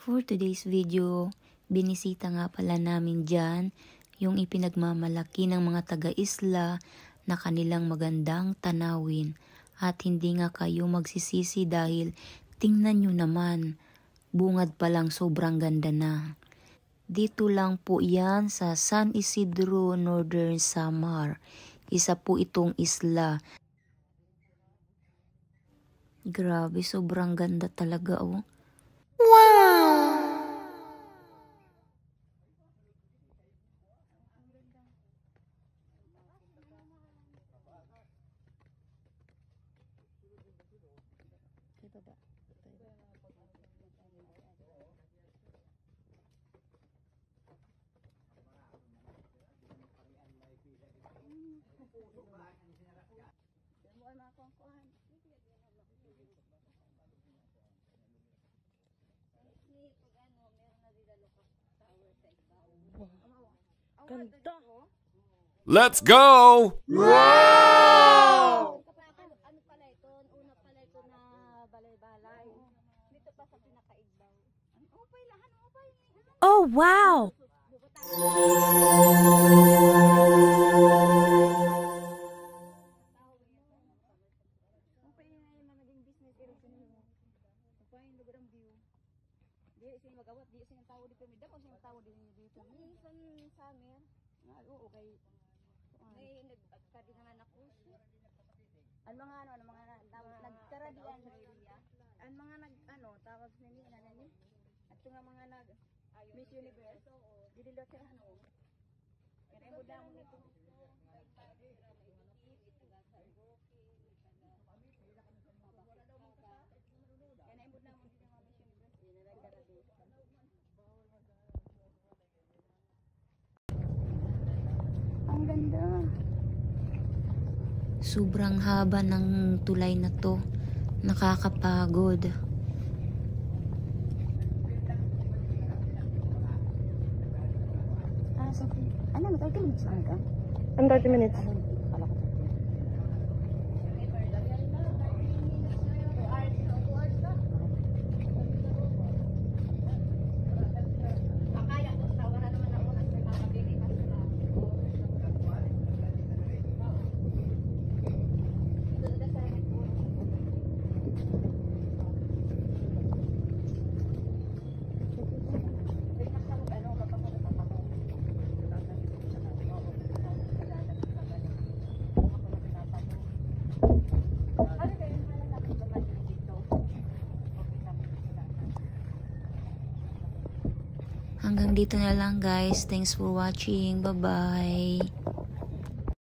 For today's video, binisita nga pala namin dyan yung ipinagmamalaki ng mga taga-isla na kanilang magandang tanawin. At hindi nga kayo magsisisi dahil tingnan nyo naman, bungad pa lang sobrang ganda na. Dito lang po yan sa San Isidro, Northern Samar. Isa po itong isla. Grabe, sobrang ganda talaga oh. Ganda. Let's go! Wow! Ano pala ito? Una pala ito na balay-balay. Dito pa sa pinakaigbaw. Upay lahan, upay. Oh, wow! Upay na yung naging business pero upay yung lugar ang view. Di siya magawat, di siya tao di kami. Dapat siya tao din dito. Minsan summer. Oo, kay may nagkadingan ako. Ang mga nagkaradian sa area. Ang mga tawag nila nani. At nga mga Miss Universe. Dili sila Kaya mo daw nito. Ang ganda. Sobrang haba ng tulay na to. Nakakapagod. Sophie. Ano, 30 minutes lang ka? 30 minutes. Hanggang dito na lang guys. Thanks for watching. Bye-bye.